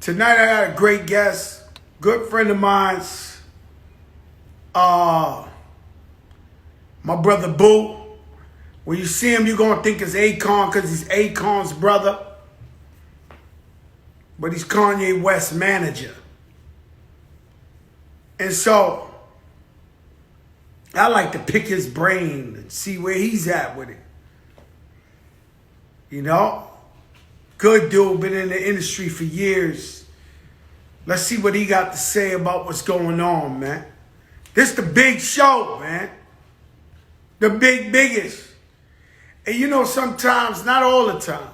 Tonight I got a great guest, good friend of mine's, my brother Abou. When you see him, you're gonna think it's Akon because he's Akon's brother, but he's Kanye West Manager. And so I like to pick his brain and see where he's at with it. You know? Good dude, been in the industry for years. Let's see what he got to say about what's going on, man. This the big show, man. The biggest. And you know, sometimes, not all the time,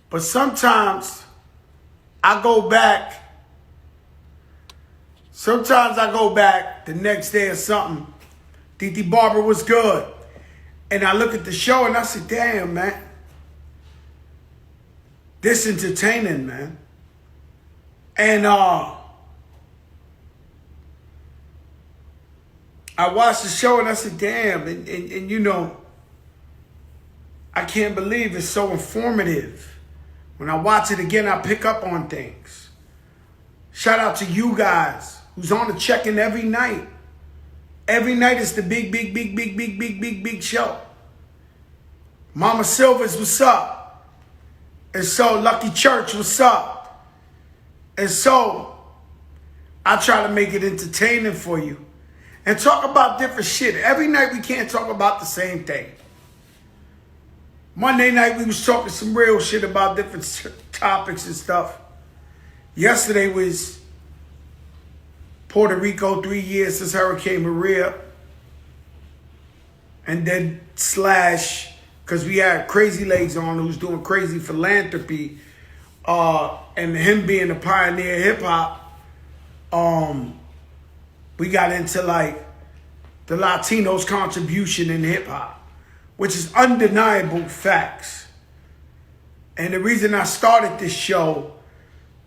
but sometimes I go back. Sometimes I go back the next day or something. DD Barber was good. And I look at the show and I say, damn, man. This entertaining, man. And I watched the show and I said, damn. And you know, I can't believe it's so informative. When I watch it again, I pick up on things. Shout out to you guys who's on the check-in every night. Every night is the big show. Mama Silvers, what's up? And so Lucky Church, what's up? And so I try to make it entertaining for you and talk about different shit. Every night we can't talk about the same thing. Monday night we was talking some real shit about different topics and stuff. Yesterday was Puerto Rico, 3 years since Hurricane Maria. And then slash, because we had Crazy Legs on who's doing crazy philanthropy. And him being a pioneer hip hop. We got into like the Latinos' contribution in hip hop, which is undeniable facts. And the reason I started this show,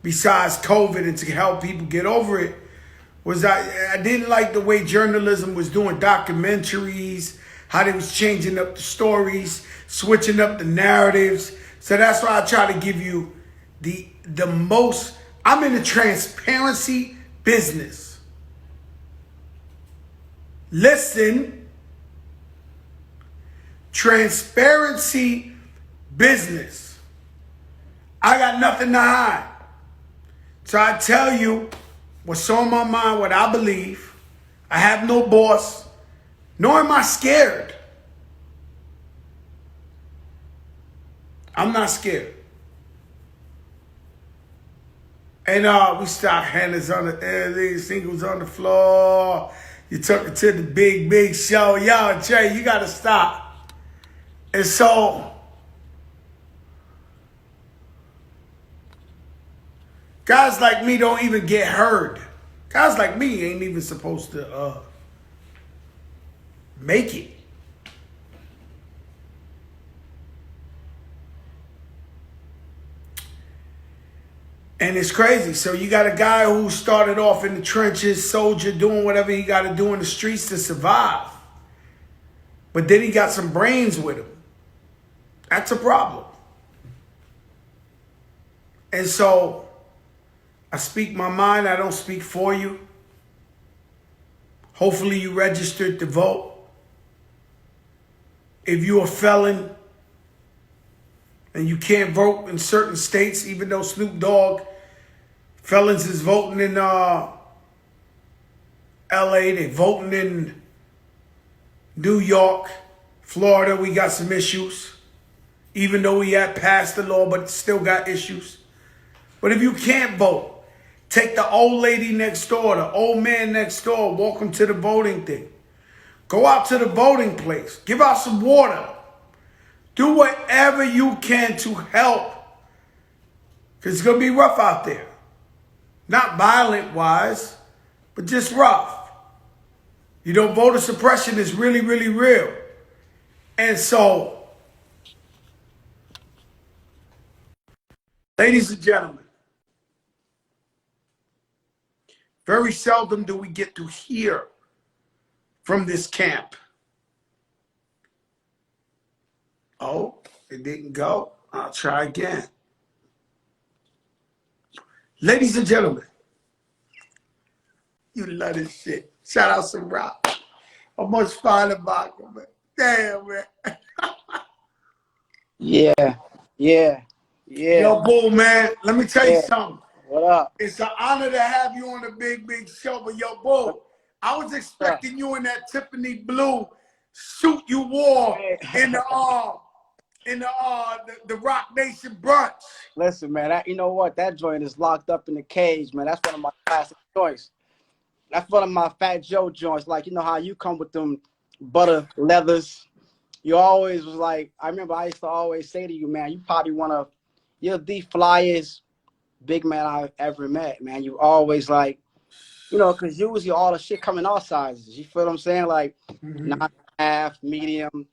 besides COVID and to help people get over it, was I didn't like the way journalism was doing documentaries, how they was changing up the stories, switching up the narratives. So that's why I try to give you the most. I'm in the transparency business. Listen, transparency business. I got nothing to hide. So I tell you what's on my mind, what I believe. I have no boss, nor am I scared. I'm not scared. And we stock handles on the singles on the floor. You took it to the big show. Yo, Jay, you gotta stop. And so guys like me don't even get heard. Guys like me ain't even supposed to make it. And it's crazy. So you got a guy who started off in the trenches, soldier, doing whatever he got to do in the streets to survive. But then he got some brains with him. That's a problem. And so I speak my mind. I don't speak for you. Hopefully you registered to vote. If you're a felon and you can't vote in certain states, even though Snoop Dogg, felons is voting in LA, they voting in New York, Florida, we got some issues. Even though we had passed the law, but still got issues. But if you can't vote, take the old lady next door, the old man next door, walk them to the voting thing. Go out to the voting place. Give out some water. Do whatever you can to help. Because it's going to be rough out there. Not violent-wise, but just rough. You know, voter suppression is really, really real. And so, ladies and gentlemen, very seldom do we get to hear from this camp. Oh, it didn't go. I'll try again. Ladies and gentlemen, you love this shit. Shout out some rock. I'm much fine about it, man. Damn, man. Yeah, yeah, yeah, Yo, Bull, man, let me tell you yeah. something. What up? It's an honor to have you on the big show. But yo, Bull, I was What's up? expecting you in that Tiffany blue suit you wore Hey. in the Rock Nation brunch. Listen, man, you know what? That joint is locked up in the cage, man. That's one of my classic joints. That's one of my Fat Joe joints. Like, you know how you come with them butter leathers. You always was like, I remember I used to always say to you, man, you're the flyest big man I've ever met, man. You always like, because usually all the shit come in all sizes. You feel what I'm saying? Like 9.5, medium.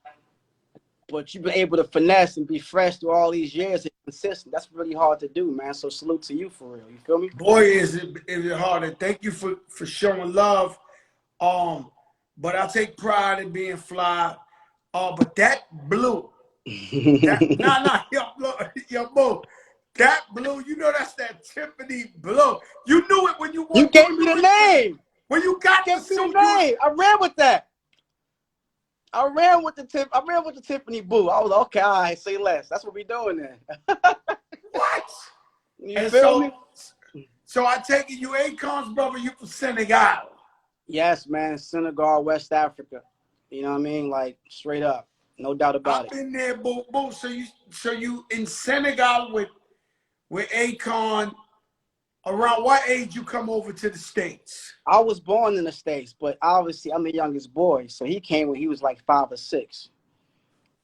But you've been able to finesse and be fresh through all these years and consistent. That's really hard to do, man. So salute to you for real. You feel me? Boy, is it hard. And thank you for showing love. But I take pride in being fly. But that blue, yo, Bo, that blue, that's that Tiffany blue. You knew it when you You walked. gave me the name. When you got the You gave me the suit, name. I ran with that. I ran with the Tiffany Boo. I was like, okay, all right, say less. That's what we doing then. what? You And feel me? so I take it you Akon's brother, you from Senegal. Yes, man. Senegal, West Africa. You know what I mean? Like straight up. No doubt about it. I've been there, Boo. So you in Senegal with Akon. Around what age you come over to the States? I was born in the States, but obviously I'm the youngest boy. So he came when he was like 5 or 6.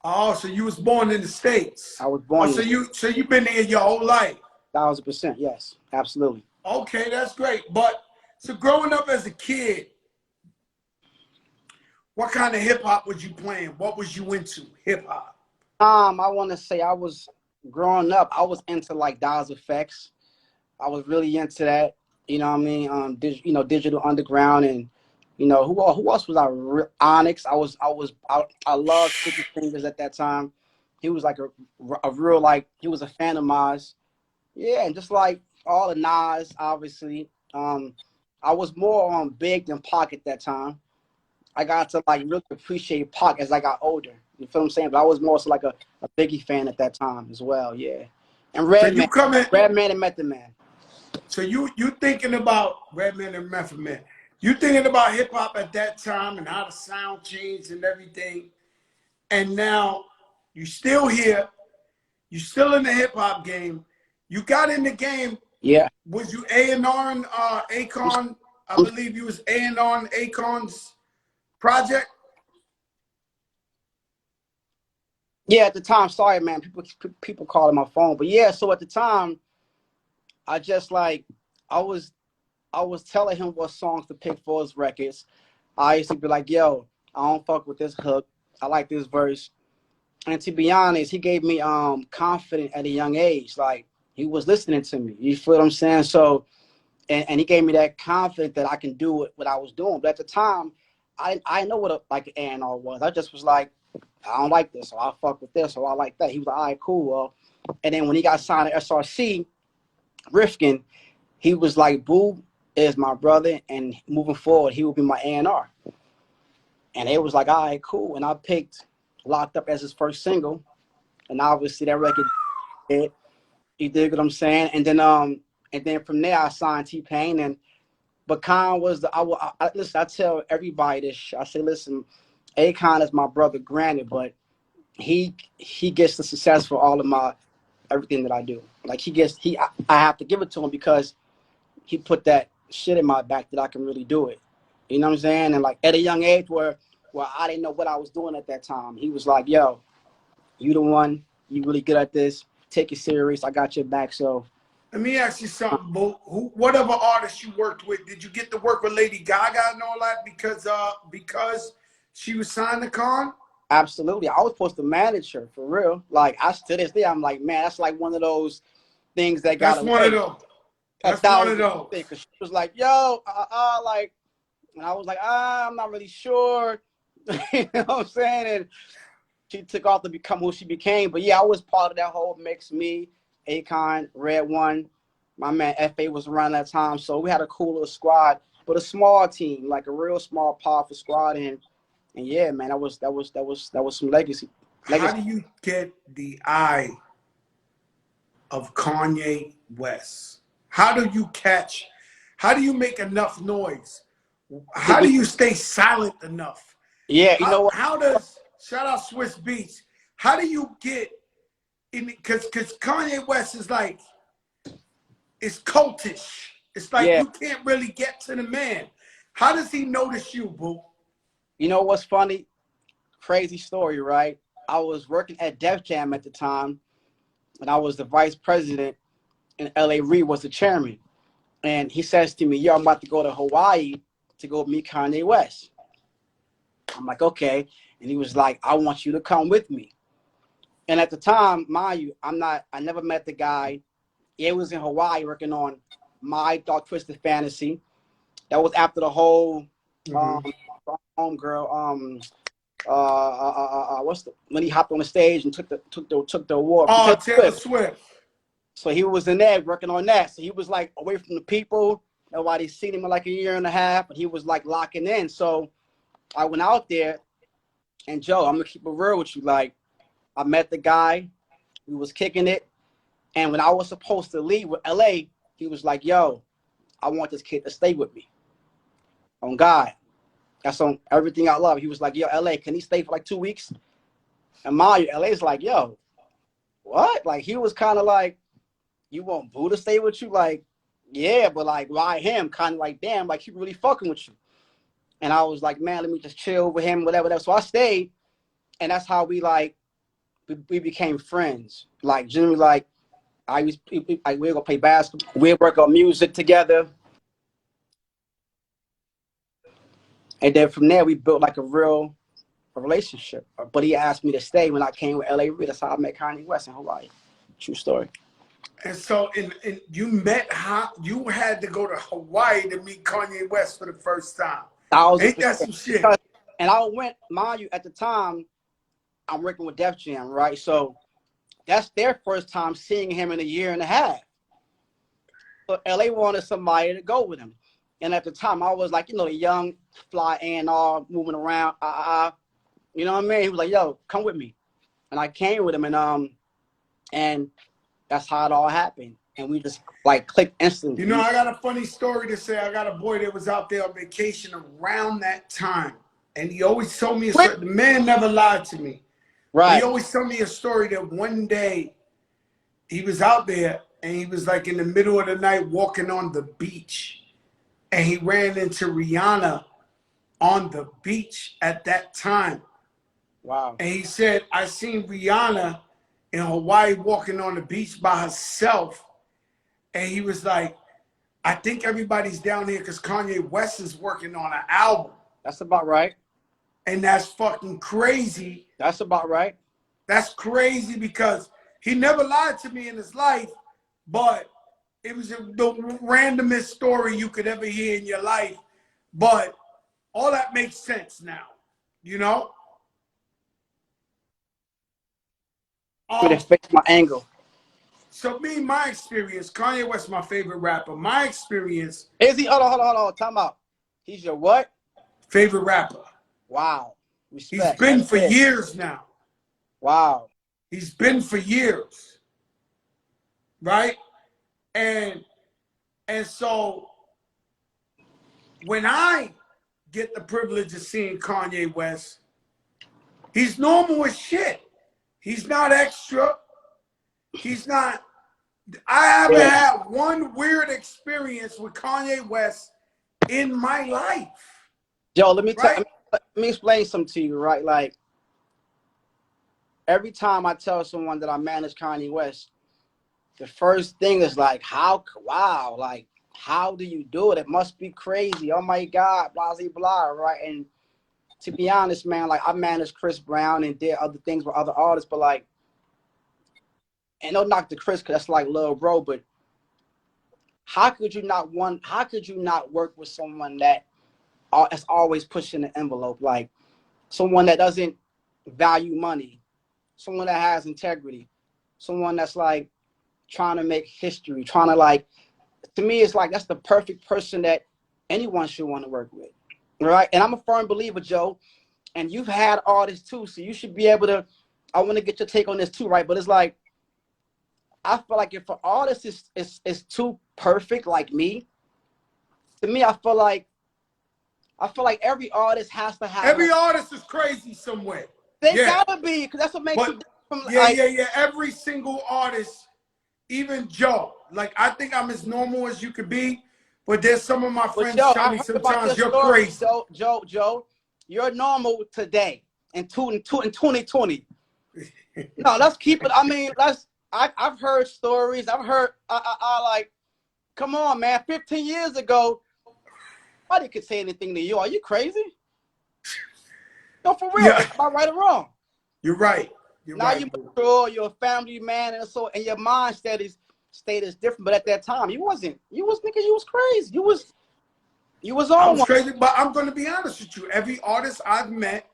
Oh, so you was born in the States. I was born in the States. So you've been there your whole life. 1,000%, yes, absolutely. Okay, that's great. But so growing up as a kid, what kind of hip hop was you playing? What was you into? Hip hop. I want to say growing up, I was into like Dials Effects. I was really into that. You know what I mean? Digital Underground, and who else was Onyx. I loved Sticky Fingers at that time. He was like a real, like, he was a fan of mine. Yeah, and just like all the Nas, obviously. I was more on Big than Pac at that time. I got to like really appreciate Pac as I got older. You feel what I'm saying? But I was more so like a Biggie fan at that time as well. Yeah, and Redman and Method Man. So you thinking about Redman and Method Man. You thinking about hip hop at that time and how the sound changed and everything. And now you still here. You still in the hip hop game. You got in the game. Yeah. Was you A&R and Akon? I believe you was A&R and Akon's project. Yeah, at the time. Sorry, man. People calling my phone, but yeah. So at the time, I just like I was telling him what songs to pick for his records. I used to be like, yo, I don't fuck with this hook. I like this verse. And to be honest, he gave me confidence at a young age. Like, he was listening to me. You feel what I'm saying? So, and he gave me that confidence that I can do what I was doing. But at the time, I know what like an A&R was. I just was like, I don't like this, or I fuck with this, or I like that. He was like, all right, cool. Well, and then when he got signed to SRC, Rifkin, he was like, Boo is my brother, and moving forward, he will be my A&R. And it was like, all right, cool. And I picked Locked Up as his first single. And obviously that record hit. You dig what I'm saying? And then from there I signed T-Pain. But Khan was listen, I tell everybody this. I say, listen, Akon is my brother, granted, but he gets the success for all of my everything that I do. Like I have to give it to him because he put that shit in my back that I can really do it. You know what I'm saying? And like at a young age where I didn't know what I was doing at that time, he was like, yo, you the one, you really good at this. Take it serious. I got your back. So let me ask you something, Boo. Whatever artist you worked with, did you get to work with Lady Gaga and all that because she was signed to Khan? Absolutely. I was supposed to manage her for real. Like to this day, I'm like, man, that's like one of those things that got away. One of those. That's one of those. Because she was like, yo, like, and I was like, I'm not really sure. You know what I'm saying? And she took off to become who she became. But yeah, I was part of that whole mix. Me, Akon, Red One, My man FA was around that time, so we had a cool little squad, but a small team, like a real small, powerful squad. And yeah, man, that was some legacy. How Legacy. do you get the eye of Kanye West? How do you catch? How do you make enough noise? How do you stay silent enough? Yeah, you know what? How does shout out Swiss Beats? How do you get in? Because Kanye West is like it's cultish. It's like Yeah, you can't really get to the man. How does he notice you, boo? you know what's funny? Crazy story, right? I was working at Def Jam at the time, and I was the vice president, and L.A. Reid was the chairman. And he says to me, "Yo, I'm about to go to Hawaii to go meet Kanye West." I'm like, "Okay," and he was like, "I want you to come with me." And at the time, mind you, I never met the guy. He was in Hawaii working on My Dark Twisted Fantasy. That was after the whole um homegirl what's the when he hopped on the stage and took the award from Oh, Taylor Taylor Swift. Swift. So he was in there working on that. So he was like away from the people. Nobody seen him in like a year and a half, but he was like locking in. So I went out there, and Joe, I'm gonna keep it real with you. Like, I met the guy, we was kicking it, and when I was supposed to leave with LA, he was like, "Yo, I want this kid to stay with me." On God, that's on everything I love. He was like, "Yo, LA, can he stay for like 2 weeks?" And my LA's like, "Yo, what?" Like, he was kind of like, "You want Boo to stay with you?" Like, yeah, but like, why him? Kind of like, damn, like he really fucking with you. And I was like, man, let me just chill with him, whatever. So I stayed, and that's how we became friends. Like, generally, like like we're gonna play basketball, we work on music together, and then from there we built like a real relationship. But he asked me to stay when I came with LA Reid. That's how I met Kanye West in Hawaii. True story. And so, in you met how you had to go to Hawaii to meet Kanye West for the first time. Ain't that 1,000%. some shit? And I went, mind you, at the time I'm working with Def Jam, right? So that's their first time seeing him in a year and a half. So LA wanted somebody to go with him. And at the time, I was like, the young fly A&R moving around. You know what I mean? He was like, "Yo, come with me." And I came with him, and that's how it all happened. And we just like clicked instantly. You know, I got a funny story to say. I got a boy that was out there on vacation around that time. And he always told me a story. The man never lied to me. But he Right. always told me a story that one day he was out there and he was like in the middle of the night walking on the beach. And he ran into Rihanna on the beach at that time. Wow. And he said, I seen Rihanna in Hawaii walking on the beach by herself. And he was like, I think everybody's down here because Kanye West is working on an album. That's about right. And that's fucking crazy. That's about right. That's crazy because he never lied to me in his life, but it was the randomest story you could ever hear in your life. But all that makes sense now, you know? It fixed my angle. So me, my experience, Kanye West, my favorite rapper. My experience, Is he? Hold on. Time out. He's your what? favorite rapper. Wow. He's Respect. been That's for it. years now. Wow. He's been for years, right? And so when I get the privilege of seeing Kanye West, he's normal as shit. He's not extra. He's not. I haven't Yeah. had one weird experience with Kanye West in my life, Joe, let me right? explain something to you, right? Like, every time I tell someone that I manage Kanye West, the first thing is like, wow, like, how do you do it? It must be crazy. Oh my God, blah, blah, blah, right? And to be honest, man, like, I managed Chris Brown and did other things with other artists, but like, and don't knock the Chris, because that's like little bro, but how could you not work with someone that's always pushing the envelope, like someone that doesn't value money, someone that has integrity, someone that's like trying to make history, trying to like to me, it's like that's the perfect person that anyone should want to work with, right? And I'm a firm believer, Joe, and you've had artists too, so you should be able to. I want to get your take on this too, right? But it's like I feel like if an artist is too perfect, like me, to me, I feel like every artist has to have Every like artist is crazy somewhere. they Yeah. gotta be, because that's what makes you But different from yeah, like. yeah, yeah. Every single artist, even Joe. Like I think I'm as normal as you could be, but there's some of my But friends Joe, tell I me heard about your sometimes you're story, crazy. Joe. You're normal today in 2020. No, let's keep it. I mean, I've heard stories. I've heard. I like. Come on, man. 15 years ago, nobody could say anything to you. Are you crazy? No, for real. Yeah, Am I right or wrong? you're right. You're Now right, you're boo. mature. You're a family man, and so and your mindset is different. But at that time, you wasn't. You was thinking you was crazy. You was I on was one. crazy, but I'm gonna be honest with you. Every artist I've met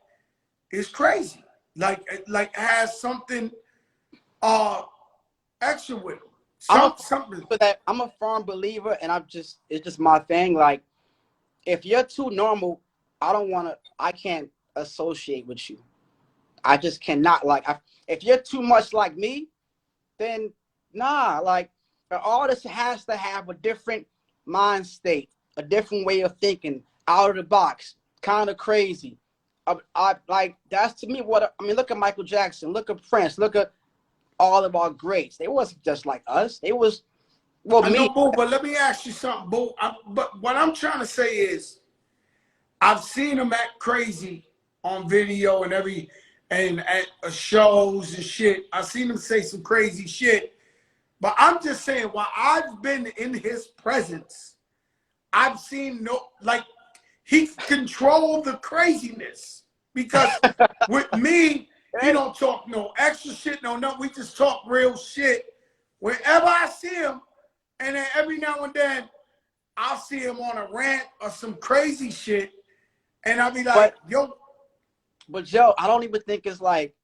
is crazy. Like has something extra with them. I'm a Something. for that. I'm a firm believer, and it's just my thing. Like if you're too normal, I don't want to. I can't associate with you. I just cannot. Like if you're too much like me, then nah. Like an artist has to have a different mind state, a different way of thinking, out of the box, kind of crazy. I like that's to me what I mean. Look at Michael Jackson. Look at Prince. Look at all of our greats. They wasn't just like us. They was well I know, me. boo, but let me ask you something, boo. But what I'm trying to say is, I've seen them act crazy on video and at shows and shit. I've seen them say some crazy shit. But I'm just saying, while I've been in his presence, I've seen like he controlled the craziness. Because with me, he don't talk no extra shit, no. We just talk real shit. Whenever I see him, and then every now and then I'll see him on a rant or some crazy shit, and I'll be like, But yo. but Joe, I don't even think it's like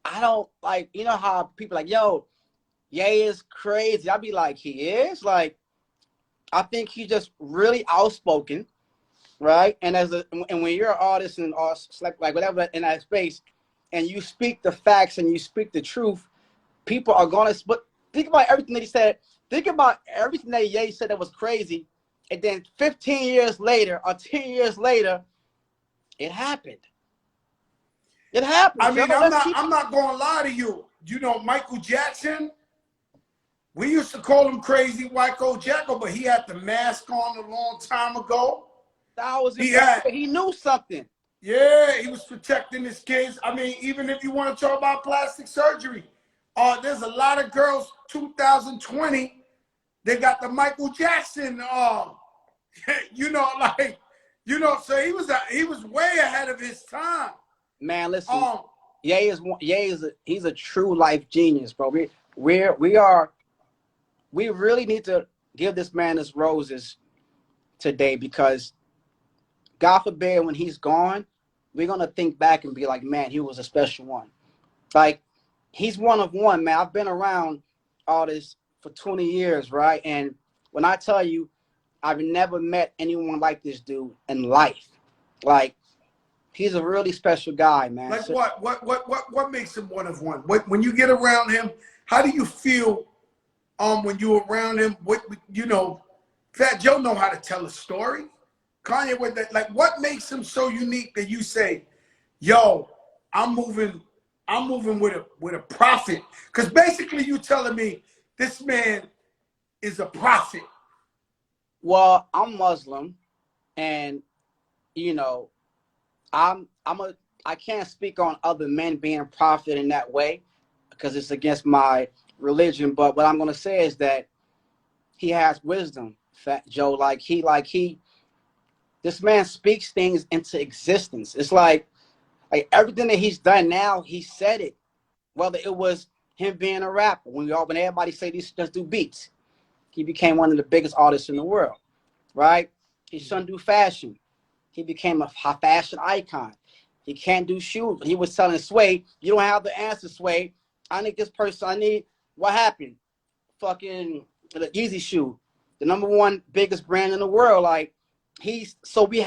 I don't like you know how people like yo, Ye is crazy. I'll be like he is like I think he's just really outspoken, right? And when you're an artist and or like whatever in that space, and you speak the facts and you speak the truth, people are gonna. But think about everything that he said. Think about everything that Ye said that was crazy, and then 15 years later or 10 years later, it happened. It happened, I Joe. mean, Let's keep. I'm not gonna lie to you. You know, Michael Jackson, we used to call him Crazy Wyco Jacko, but he had the mask on a long time ago. He had, He knew something. yeah, he was protecting his kids. I mean, even if you want to talk about plastic surgery, there's a lot of girls, 2020, they got the Michael Jackson, you know, like, you know, so he was way ahead of his time. Man, listen. He's a true life genius, bro. We really need to give this man his roses today because God forbid when he's gone, we're gonna think back and be like, man, he was a special one. Like he's one of one, man. I've been around artists for 20 years, right? And when I tell you, I've never met anyone like this dude in life. Like he's a really special guy, man. Like So, what makes him one of one? When you get around him, how do you feel when you're around him? What you know, Fat Joe know how to tell a story. Kanye with that, like what makes him so unique that you say, yo, I'm moving with a prophet. Because basically you telling me this man is a prophet. well, I'm Muslim, and you know, I can't speak on other men being a prophet in that way because it's against my religion. But what I'm gonna say is that he has wisdom, Fat Joe. This man speaks things into existence. It's like everything that he's done now, he said it. Whether it was him being a rapper, when everybody say these just do beats, he became one of the biggest artists in the world, right? He shouldn't do fashion. He became a fashion icon. He can't do shoes. He was telling Sway, you don't have the answer, Sway. I need this person. What happened? Fucking the Yeezy shoe. the #1 biggest brand in the world. Like so we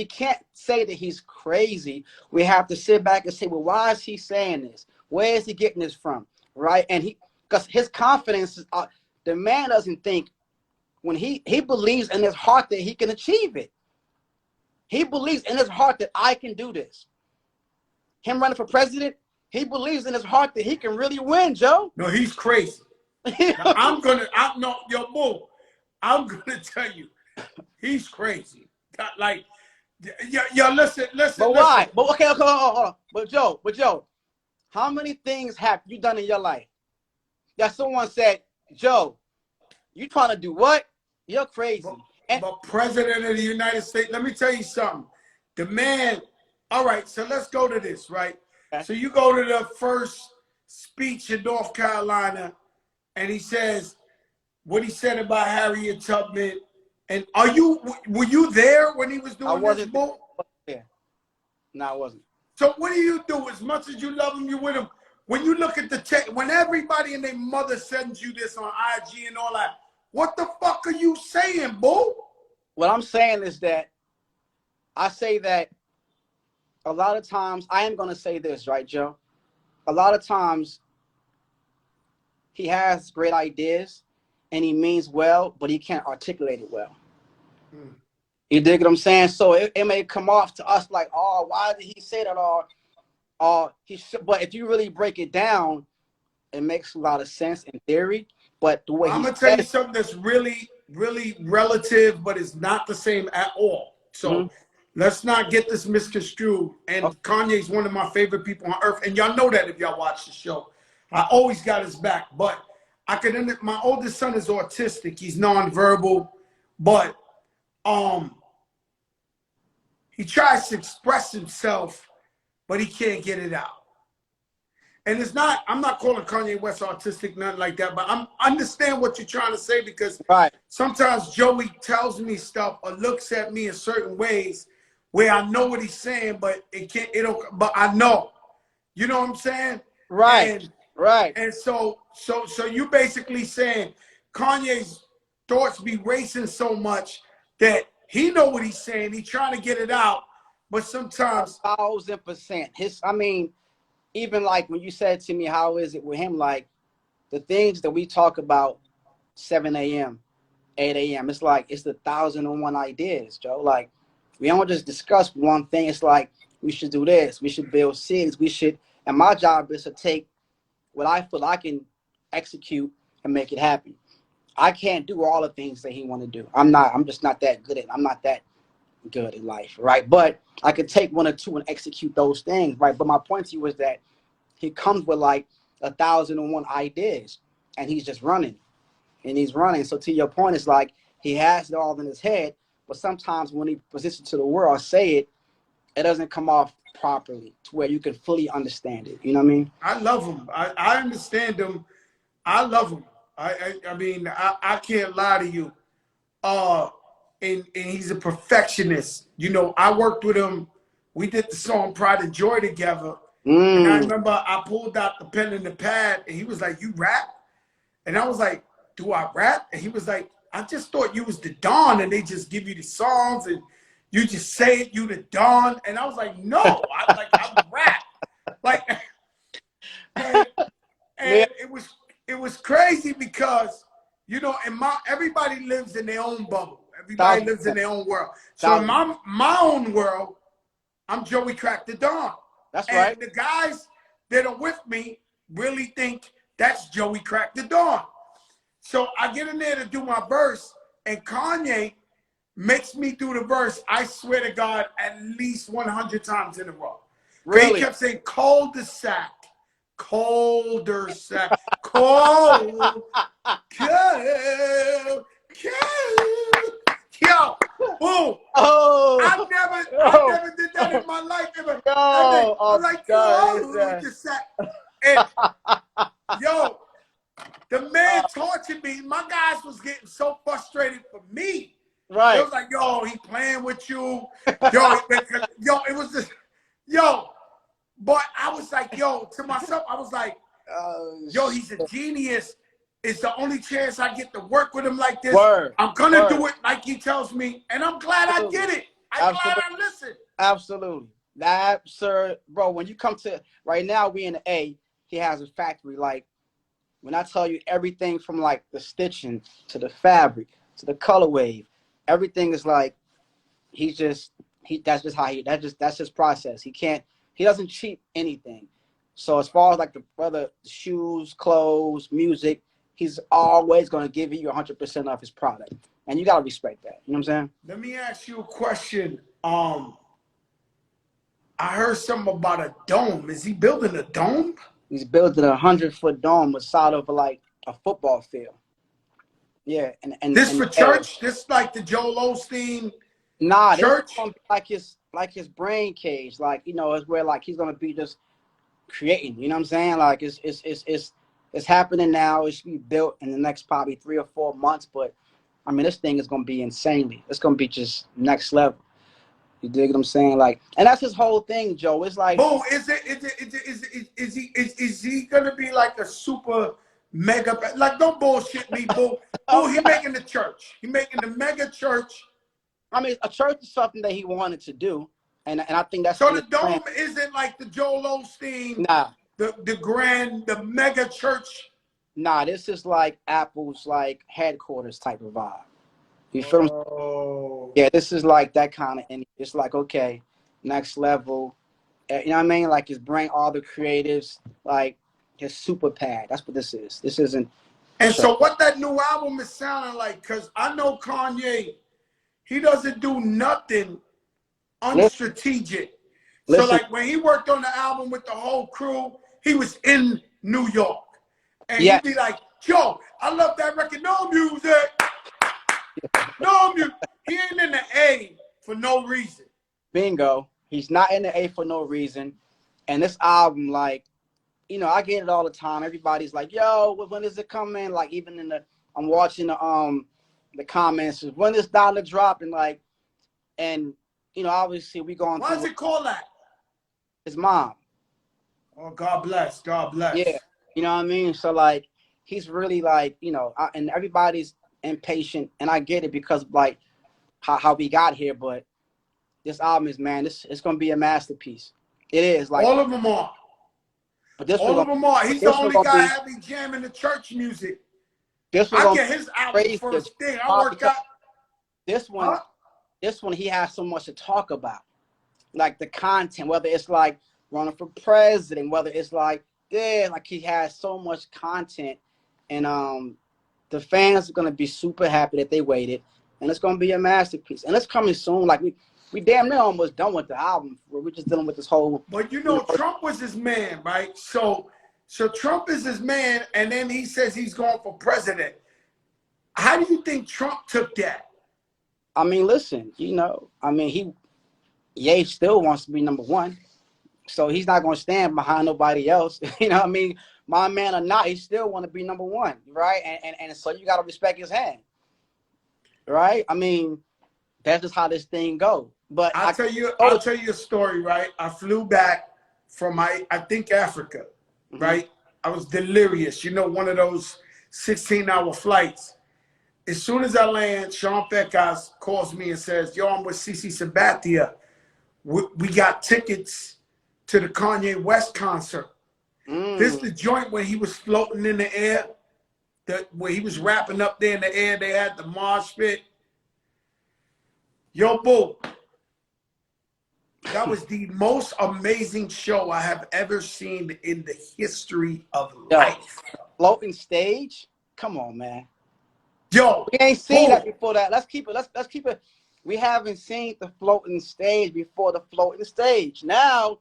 can't say that he's crazy. We have to sit back and say, well, why is he saying this? Where is he getting this from? Right? And because his confidence is, the man doesn't think, when he believes in his heart that he can achieve it. He believes in his heart that I can do this. Him running for president, he believes in his heart that he can really win, Joe. No, he's crazy. Now, yo, Boo, I'm gonna tell you, he's crazy. Like, yo, listen. But why? But okay, hold on. But Joe, how many things have you done in your life that someone said, Joe, you trying to do what? You're crazy. But President of the United States, let me tell you something. The man, all right, so let's go to this, right? Okay. So you go to the first speech in North Carolina, and he says what he said about Harriet Tubman. And were you there when he was doing this book? Yeah. No, I wasn't. So what do you do? As much as you love him, you with him. When you look at when everybody and their mother sends you this on IG and all that, what the fuck are you saying, Boo? What I'm saying is that I say that a lot of times, I am going to say this, right, Joe? A lot of times he has great ideas and he means well, but he can't articulate it well. You dig what I'm saying? So it may come off to us like, oh, why did he say that? But if you really break it down, it makes a lot of sense in theory. But the way I'm gonna tell you something that's really, really relative, but it's not the same at all. So let's not get this misconstrued. And Kanye's one of my favorite people on earth, and y'all know that if y'all watch the show. I always got his back. But my oldest son is autistic. He's nonverbal, but he tries to express himself, but he can't get it out. And I'm not calling Kanye West autistic, nothing like that, but I understand what you're trying to say, because sometimes Joey tells me stuff or looks at me in certain ways where I know what he's saying, but but I know. You know what I'm saying? Right. And so you basically saying Kanye's thoughts be racing so much that he know what he's saying. He's trying to get it out, but sometimes 1000%. Even like when you said to me, how is it with him? Like the things that we talk about 7 a.m., 8 a.m., it's like it's the 1,001 ideas, Joe. Like we don't just discuss one thing. It's like we should do this. We should build cities. And my job is to take what I feel I can execute and make it happen. I can't do all the things that he want to do. I'm just not that good I'm not that good in life, right? But I could take one or two and execute those things, right? But my point to you is that he comes with like 1,001 ideas, and he's just running, and he's running. So to your point, it's like he has it all in his head, but sometimes when he presents it to the world or say it, it doesn't come off properly to where you can fully understand it. You know what I mean? I love him. I understand him. I love him. I can't lie to you. And he's a perfectionist. You know, I worked with him. We did the song Pride and Joy together. And I remember I pulled out the pen and the pad, and he was like, you rap? And I was like, do I rap? And he was like, I just thought you was the Don, and they just give you the songs, and you just say it, you the Don. And I was like, no, I rap. Like, and it was crazy because, you know, everybody lives in their own bubble. Everybody lives in their own world. So in my own world, I'm Joey Crack the Don. That's right. And the guys that are with me really think that's Joey Crack the Don. So I get in there to do my verse, and Kanye makes me do the verse, I swear to God, at least 100 times in a row. Really? He kept saying cul-de-sac, cul-de-sac, cold, yo, boom. Oh, I never did that in my life. I was like, yo, the man tortured me. My guys was getting so frustrated for me. Right. It was like, yo, he playing with you. Yo, it was just, yo. But I was like, yo, to myself, I was like, yo, he's a genius. It's the only chance I get to work with him like this. Word. I'm gonna Word. do it like he tells me, and I'm glad I Absolutely. get it. I'm glad Absolutely. I listen. Absolutely. That, sir, bro, when you come to, right now, we in the A, he has a factory. Like, when I tell you everything from like the stitching to the fabric to the color wave, everything is like, that's just how that's his process. He doesn't cheat anything. So as far as like the shoes, clothes, music, he's always going to give you 100% of his product. And you got to respect that. You know what I'm saying? Let me ask you a question. I heard something about a dome. Is he building a dome? He's building a 100-foot dome beside of like a football field. Yeah, This and for church? This like the Joel Osteen nah, this is church? gonna be like his brain cage. Like, you know, it's where like he's gonna be just creating. You know what I'm saying? Like it's happening now. It should be built in the next probably 3 or 4 months. But I mean, this thing is gonna be insanely. It's gonna be just next level. You dig what I'm saying? Like, and that's his whole thing, Joe. It's like, Boo, is he gonna be like a super mega, like, don't bullshit me, boo. Boo, oh he God. making the church. He making the mega church. I mean, a church is something that he wanted to do, and I think that's So in the his plan. dome isn't like the Joel Osteen, Nah, the mega church. nah. This is like Apple's like headquarters type of vibe. You feel me? Oh. Yeah, this is like that kind of, and it's like, okay, next level. You know what I mean? Like, it's bring all the creatives, like his super pad. That's what this is. This isn't a And church. so what that new album is sounding like, because I know Kanye, he doesn't do nothing Listen, unstrategic. So listen. like when he worked on the album with the whole crew, he was in New York. And Yeah, he'd be like, yo, I love that record. No music. No music. He ain't in the A for no reason. bingo. He's not in the A for no reason. And this album, like, you know, I get it all the time. Everybody's like, yo, when is it coming? Like, even in I'm watching the comments, when is dollar dropping? Like, and you know, obviously we going Why through is it called that? his mom. Oh, God bless. God Yeah, bless. you know what I mean. So like, he's really like, you know, and everybody's impatient, and I get it because like how we got here. But this album is, man, it's gonna be a masterpiece. It is like, All of them are. but this one All of gonna them are. He's the this one only gonna guy be having jamming the church music. this one I gonna get be his album crazy first thing. I why? work Because out. this one Huh? this one he has so much to talk about, like the content, whether it's like running for president, whether it's like, yeah, like he has so much content, and the fans are gonna be super happy that they waited, and it's gonna be a masterpiece, and it's coming soon. Like we damn near almost done with the album. We're just dealing with this whole. But you You know, know, Trump was his man, right? So Trump is his man, and then he says he's going for president. How do you think Trump took that? I mean, listen, you know, I mean, Ye still wants to be number one, so he's not gonna stand behind nobody else. You know what I mean? My man or not, he still want to be number one, right? And so you gotta respect his hand, right? I mean, that's just how this thing go. But I'll tell you a story, right? I flew back from I think Africa, mm-hmm. right? I was delirious, you know, one of those 16-hour flights. As soon as I land, Sean Pecas calls me and says, yo, I'm with CC Sabathia. We got tickets to the Kanye West concert. This is the joint where he was floating in the air, where he was rapping up there in the air. They had the mosh pit. Yo, boo. That was the most amazing show I have ever seen in the history of Yo, life. floating stage. Come on, man. Yo, We ain't seen boo. that before. That let's keep it. Let's keep it. We haven't seen the floating stage before the floating stage. Now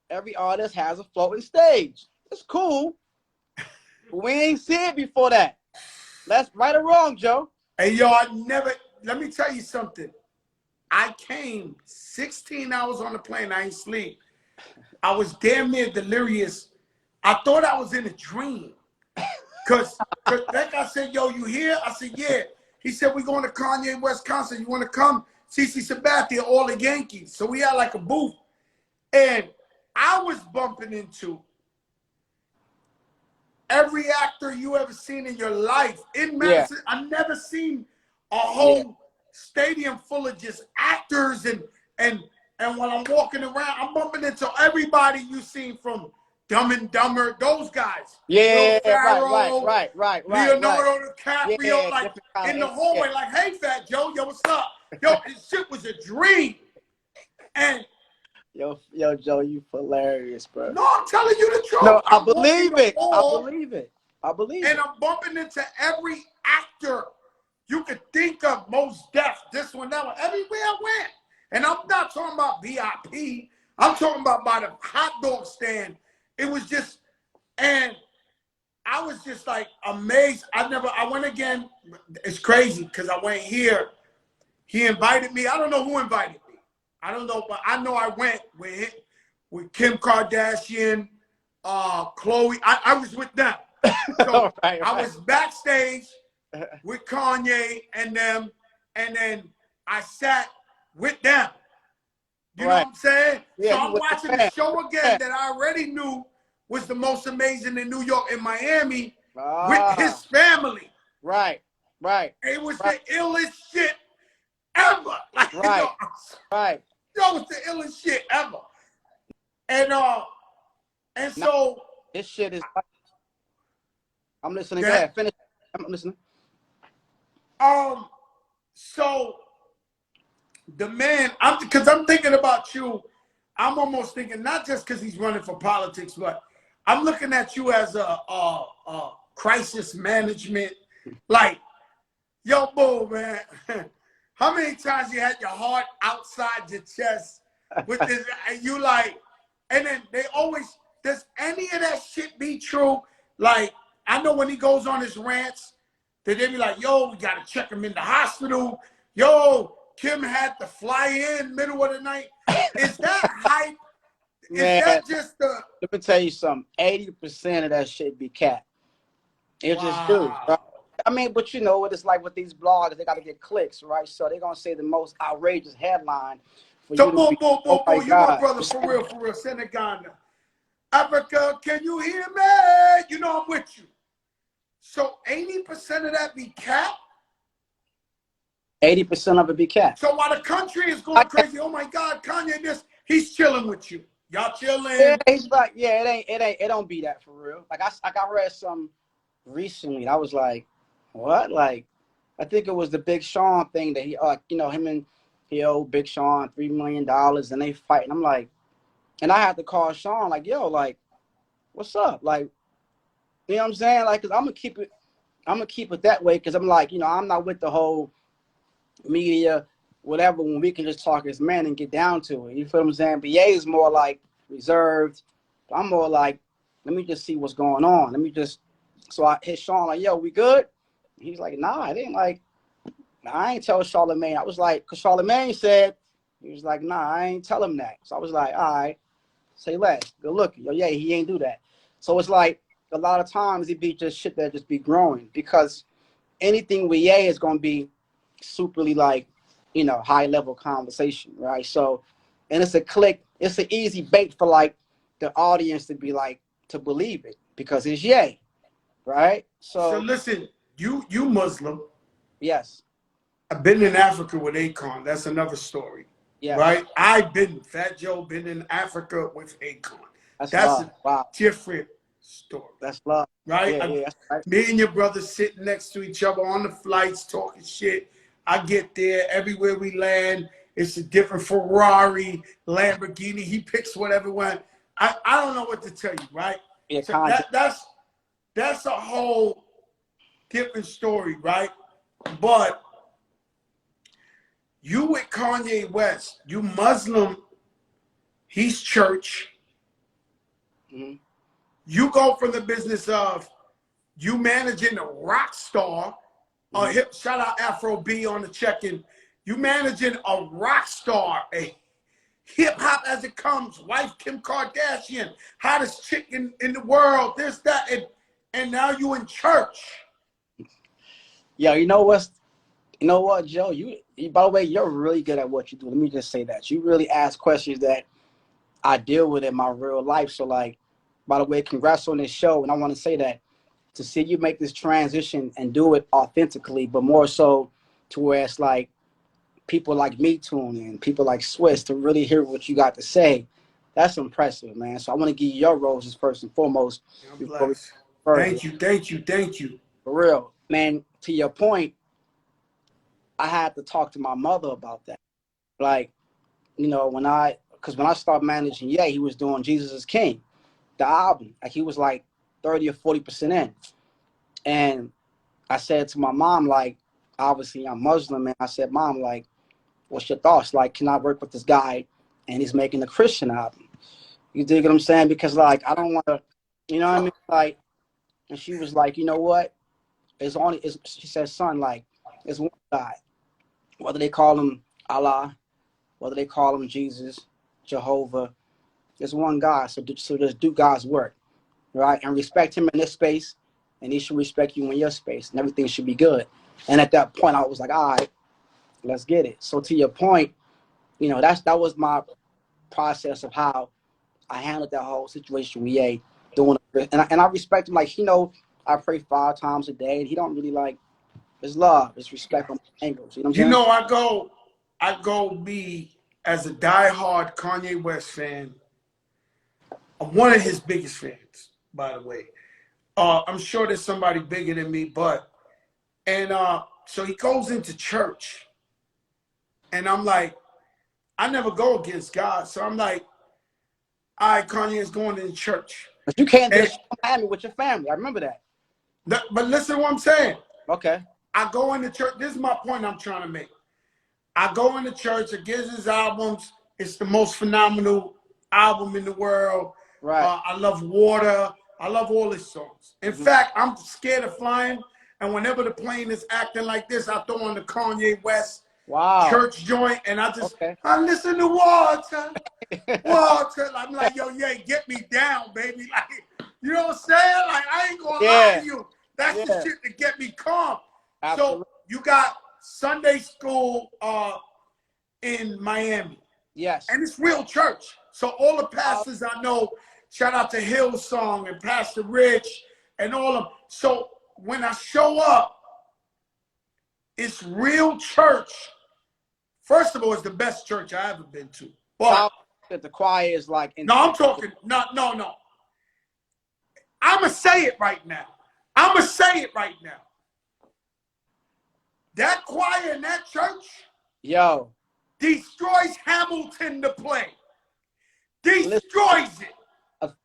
every artist has a floating stage. It's cool. But we ain't seen it before that. That's right or wrong, Joe. Hey, yo, let me tell you something. I came 16 hours on the plane. I ain't sleep. I was damn near delirious. I thought I was in a dream. Cause like I said, yo, you here? I said, yeah. He said, we going to Kanye West concert. You want to come? CC Sabathia, all the Yankees. So we had like a booth. And I was bumping into every actor you ever seen in your life in Yeah. Madison. I've never seen a Yeah. whole stadium full of just actors and when I'm walking around, I'm bumping into everybody you seen from Dumb and Dumber, those guys. Will Yeah. Ferrell, Right. Leonardo DiCaprio, Yeah. like Different kind in the of hallway, like, hey, Fat Joe, yo, what's up? Yo, this shit was a dream. And Yo, Joe, you hilarious, bro. no, I'm telling you the truth. No, I I'm walking believe the it. hall, I believe and it. I'm bumping into every actor you could think of, Most Def, this one, that one, everywhere I went. And I'm not talking about VIP. I'm talking about by the hot dog stand. It was just, and I was just like amazed. I went again. It's crazy because I went here. He invited me. I don't know who invited me. I don't know, but I know I went with Kim Kardashian, Chloe. I was with them. So right. I was backstage with Kanye and them, and then I sat with them. You know what I'm saying? Yeah, so I'm watching the show again that I already knew was the most amazing in New York and Miami with his family. Right. It was the illest shit ever. Like, right. Yo, it's the illest shit ever. And so this shit is. I'm listening. Yeah. Go ahead. Finish. I'm listening. So the man, because I'm thinking about you. I'm almost thinking not just because he's running for politics, but I'm looking at you as a crisis management. Like, yo, Boo, man, how many times you had your heart outside your chest with this? And you like, and then they always, does any of that shit be true? Like, I know when he goes on his rants, that they be like, yo, we got to check him in the hospital. Yo, Kim had to fly in middle of the night. Is that hype? Is that just the... Let me tell you something. 80% of that shit be cat. It's just dudes, right? I mean, but you know what it's like with these bloggers. They got to get clicks, right? So they're going to say the most outrageous headline. So, boom, you my brother, for real. Senegal. Africa, can you hear me? You know I'm with you. So 80% of that be cat? 80% of it be cat. So while the country is going crazy, oh my God, Kanye this, he's chilling with you. Y'all chilling. Yeah, he's like, yeah, it don't be that for real. Like I read some recently. I was like, what? Like, I think it was the Big Sean thing that he you know, him and he owed Big Sean $3 million and they fight. And I'm like, and I had to call Sean, like, yo, like, what's up? Like, you know what I'm saying? Like, cause I'm gonna keep it that way, because I'm like, you know, I'm not with the whole media, whatever, when we can just talk as men and get down to it. You feel what I'm saying? But Ye is more like reserved. I'm more like, let me just see what's going on. Let me just, so I hit Sean like, yo, we good? He's like, nah, I didn't like, nah, I ain't tell Charlamagne. I was like, because Charlamagne said, he was like, nah, I ain't tell him that. So I was like, all right, say less. Good looking. Yo, yeah, he ain't do that. So it's like, a lot of times it be just shit that just be growing, because anything with Ye is going to be superly like, you know, high level conversation, right? So, and it's a click, it's an easy bait for like the audience to be like, to believe it, because it's Ye, right? So listen, you Muslim. Yes. I've been in Africa with Akon. That's another story. Yes. Right? Fat Joe been in Africa with Akon. That's a different story. That's love. Right? Yeah, right. Me and your brother sitting next to each other on the flights talking shit. I get there, everywhere we land, it's a different Ferrari, Lamborghini. He picks whatever one. I don't know what to tell you, right? Yeah, so that's a whole different story, right? But you with Kanye West, you Muslim, he's church. Mm-hmm. You go from the business of you managing a rock star, shout out Afro B on the check-in. You managing a rock star, a hip hop as it comes, wife Kim Kardashian, hottest chick in the world, this, that, and now you in church. Yo, you know what, Joe? You by the way, you're really good at what you do. Let me just say that. You really ask questions that I deal with in my real life. So like, by the way, congrats on this show. And I want to say that to see you make this transition and do it authentically, but more so to where it's like people like me tune in, people like Swiss to really hear what you got to say. That's impressive, man. So I want to give you your roses first and foremost I'm before we go blessed. further. Thank you, thank you, thank you. For real, man. To your point, I had to talk to my mother about that. Like, you know, because when I started managing, yeah, he was doing Jesus is King, the album. Like he was like 30 or 40% in. And I said to my mom, like, obviously I'm Muslim, and I said, Mom, like, what's your thoughts? Like, can I work with this guy and he's making a Christian album? You dig what I'm saying? Because like I don't want to, you know what I mean? Like, and she was like, you know what? She said, son, like, it's one God. Whether they call him Allah, whether they call him Jesus, Jehovah, there's one God. So just do God's work, right? And respect him in this space, and he should respect you in your space, and everything should be good. And at that point, I was like, all right, let's get it. So to your point, you know, that was my process of how I handled that whole situation with Ye doing it. And I respect him. Like, you know, I pray 5 times a day, and he don't really like, it's love, it's respect on angles. You know what I'm You saying? know, I go be as a diehard Kanye West fan. I'm one of his biggest fans, by the way. I'm sure there's somebody bigger than me, so he goes into church, and I'm like, I never go against God, so I'm like, all right, Kanye is going into church. But you came to the And show in Miami with your family. I remember that. but listen to what I'm saying. Okay. I go into church. This is my point I'm trying to make. I go into church. It gives his albums. It's the most phenomenal album in the world. Right. I love Water. I love all his songs. In fact, I'm scared of flying. And whenever the plane is acting like this, I throw on the Kanye West church joint. And I listen to Water. Water. I'm like, yo, yeah, get me down, baby. Like, you know what I'm saying? Like, I ain't going to lie to you. That's the shit to get me calm. Absolutely. So you got Sunday school in Miami. Yes. And it's real church. So all the pastors I know, shout out to Hillsong and Pastor Rich and all of them. So when I show up, it's real church. First of all, it's the best church I ever been to. But the choir is like... No, I'm talking... No. I'm going to say it right now. That choir in that church... Yo. Destroys Hamilton to play. Destroys it.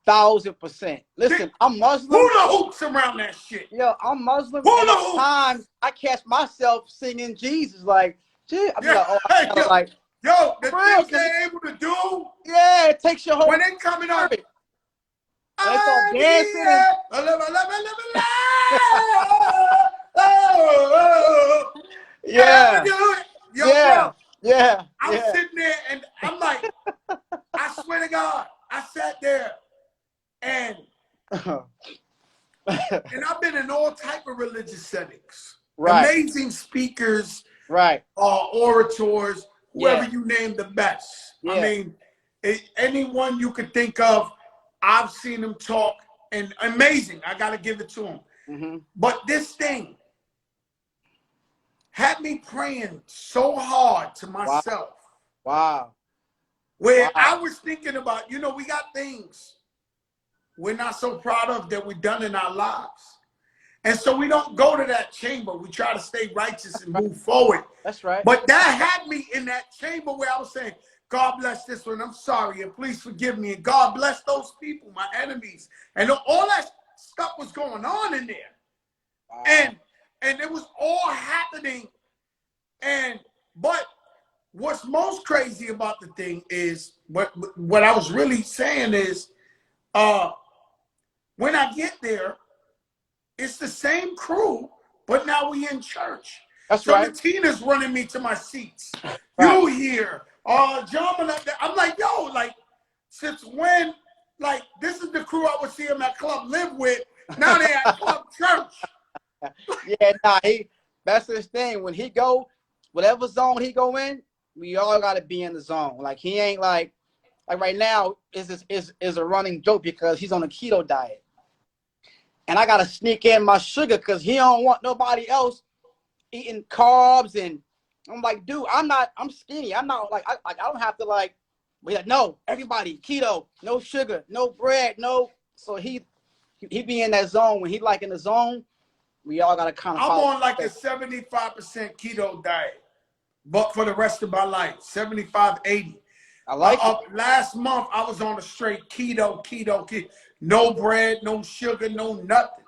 1,000%. Listen, I'm Muslim. Hula hoops around that shit. Yo, I'm Muslim. Hula hoops. Times I catch myself singing Jesus like, gee, I'm like, yo, the things they're able to do. Yeah, it takes your whole... When they coming up. They start dancing. Yeah. I'm sitting there and I'm like, I swear to God, I sat there and I've been in all type of religious settings. Right. Amazing speakers. Right. Orators, whoever you name the best. Yeah. I mean, anyone you could think of, I've seen them talk and amazing. I got to give it to them. Mm-hmm. But this thing had me praying so hard to myself. Wow. Where I was thinking about, you know, we got things we're not so proud of that we've done in our lives. And so we don't go to that chamber. We try to stay righteous and move forward. That's right. But that had me in that chamber where I was saying, God bless this one. I'm sorry. And please forgive me. And God bless those people, my enemies. And all that stuff was going on in there. Wow. And it was all happening. But what's most crazy about the thing is, what I was really saying is, when I get there, it's the same crew, but now we in church. That's so right. So Tina's running me to my seats. Right. You here. John, I'm like, yo, like, since when, like, this is the crew I would see him at Club Live with. Now they at Club Church. Yeah, nah, that's his thing. When he go, whatever zone he go in, we all got to be in the zone. Like, he ain't like right now is a running joke because he's on a keto diet. and I gotta sneak in my sugar because he don't want nobody else eating carbs. And I'm like, dude, I'm skinny. I'm not like, I don't have to like, but like, no, everybody keto, no sugar, no bread, no. So he be in that zone. When he like in the zone, we all gotta kind of I'm follow. on like a 75% keto diet, but for the rest of my life, 75, 80. I like it. Last month, I was on a straight keto. No bread, no sugar, no nothing.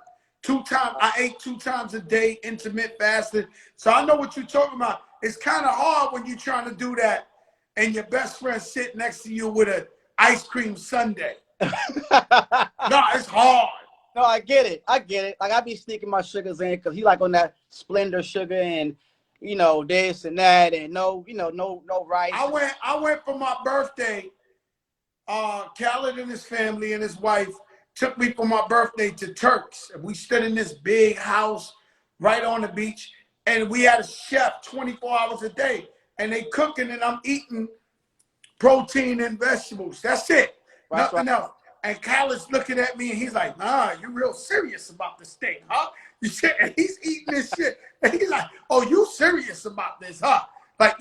I ate 2 times a day, intermittent fasting. So I know what you're talking about. It's kind of hard when you're trying to do that and your best friend sit next to you with an ice cream sundae. No, it's hard. No, I get it. Like I be sneaking my sugars in because he like on that Splendor sugar and this and that and no rice. I went for my birthday. Khaled and his family and his wife took me for my birthday to Turks. And we stood in this big house right on the beach. And we had a chef 24 hours a day. And they cooking and I'm eating protein and vegetables. That's it. That's Nothing right. else. And Khaled's looking at me and he's like, nah, you're real serious about this thing, huh? You said, and he's eating this shit. And he's like, oh, you serious about this, huh? Like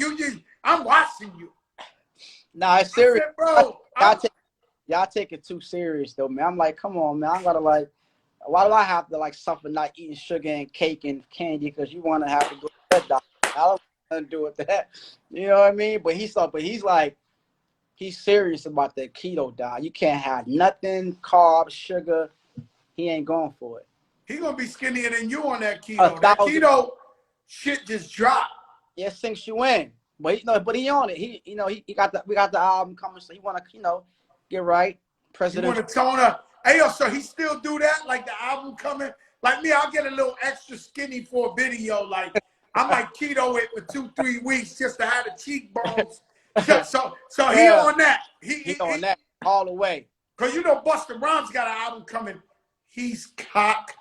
I'm watching you. Nah, it's serious. I said, bro, y'all take it too serious though, man. I'm like, come on, man. I gotta like, why do I have to like suffer not eating sugar and cake and candy because you want to have to go to that doctor? I don't want nothing to do with that. You know what I mean? But he's like, he's serious about that keto diet. You can't have nothing, carbs, sugar. He ain't going for it. He gonna be skinnier than you on that keto. That 1,000. keto shit just dropped. Yeah, sinks you in. But he on it. We got the album coming, so he wanna, get right. You wanna tone up. Hey yo, so he still do that? Like the album coming? Like me, I'll get a little extra skinny for a video. Like I might keto it for 2-3 weeks just to have the cheekbones. So yeah. He on that. He on that all the way. Cause Busta Rhymes got an album coming. He's cock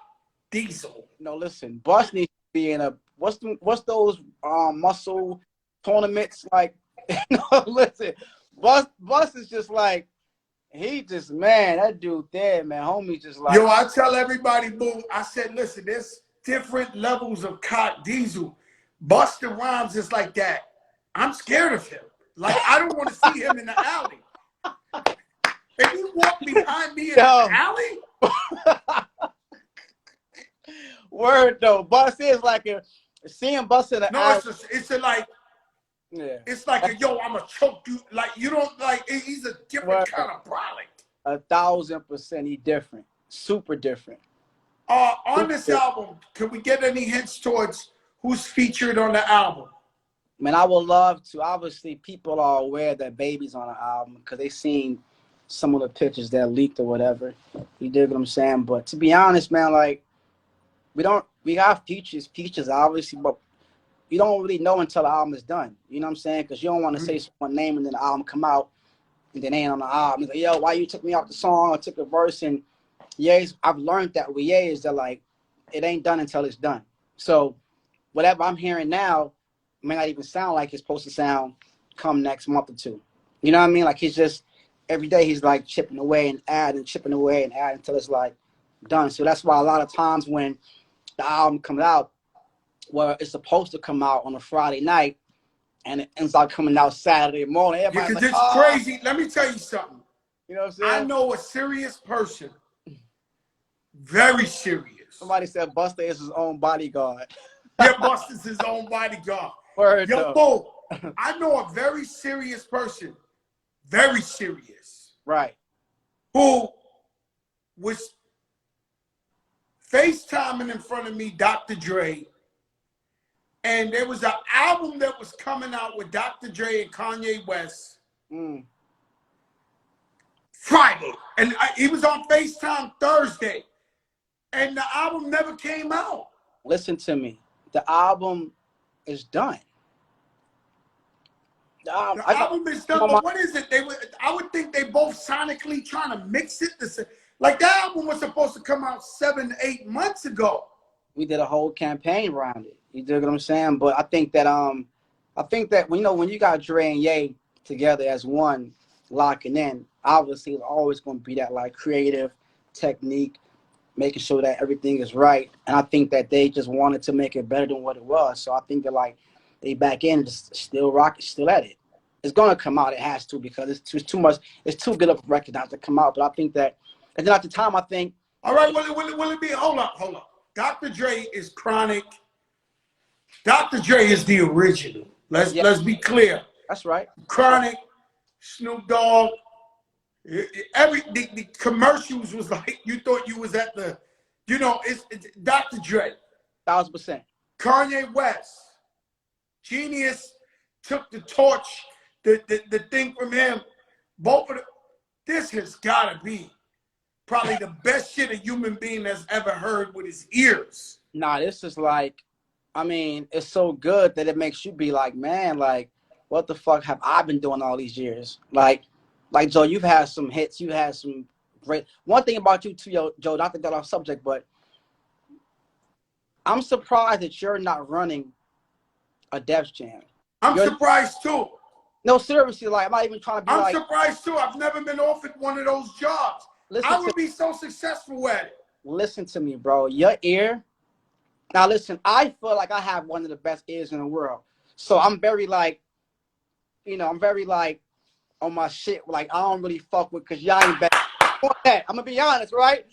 diesel. No, listen, Bust needs to be in a what's those muscle tournaments like? No, listen, Bust is just like that dude there, man. Homie just like. Yo, I tell everybody, boo. I said, listen, there's different levels of cock diesel. Busta Rhymes is like that. I'm scared of him. Like I don't want to see him in the alley. If you walk behind me in the alley. Word though, Bust is like seeing Bust in the alley. It's like yo, I'ma choke you. Like you don't like. He's a different kind of product. 1,000% he different, super different. On this album, can we get any hints towards who's featured on the album? Man, I would love to. Obviously, people are aware that Baby's on the album because they seen some of the pictures that leaked or whatever. You dig what I'm saying? But to be honest, man, like we have features obviously, but you don't really know until the album is done. You know what I'm saying? Because you don't want to say someone's name and then the album come out and then they ain't on the album. It's like, yo, why you took me off the song or took a verse? And I've learned that with Ye is that like it ain't done until it's done. So whatever I'm hearing now may not even sound like it's supposed to sound come next month or two. You know what I mean? Like he's just every day he's like chipping away and adding until it's like done. So that's why a lot of times when the album comes out, well, it's supposed to come out on a Friday night and it ends up coming out Saturday morning. Because like, it's crazy. Let me tell you something. You know what I'm saying? I know a serious person, very serious. Somebody said Busta is his own bodyguard. Yeah, Busta's his own bodyguard. Word yo, Bo, I know a very serious person, very serious. Right. Who was FaceTiming in front of me, Dr. Dre. And there was an album that was coming out with Dr. Dre and Kanye West Friday. And he was on FaceTime Thursday. And the album never came out. Listen to me. The album is done. The album is done, but what is it? I would think they both sonically trying to mix it. Like that album was supposed to come out 7-8 months ago. We did a whole campaign around it. You dig what I'm saying? But I think that when you got Dre and Ye together as one locking in, obviously it's always going to be that like creative technique, making sure that everything is right. And I think that they just wanted to make it better than what it was. So I think that like they back in just still rock, still at it. It's gonna come out. It has to because too much. It's too good of a record not to come out. But I think that, and then at the time, I think. All right, will it be? Hold up. Dr. Dre is chronic. Dr. Dre is the original. Let's be clear. That's right. Chronic, Snoop Dogg. The commercials was like you thought you was at the, it's Dr. Dre. 1000%. Kanye West, genius, took the torch, the thing from him. Both of them. This has got to be probably the best shit a human being has ever heard with his ears. Nah, this is like, I mean, it's so good that it makes you be like, man, like, what the fuck have I been doing all these years? Like Joe, you've had some hits, you had some great. One thing about you too, Joe, not to get off subject, but I'm surprised that you're not running a Def Jam. I'm surprised too. No, seriously, like I'm not even trying to be I'm surprised too. I've never been offered one of those jobs. I would be so successful at it. Listen to me, bro. Your ear. Now listen, I feel like I have one of the best ears in the world. So I'm very like, I'm very like on my shit. Like I don't really fuck with because y'all ain't better. I'm gonna be honest, right?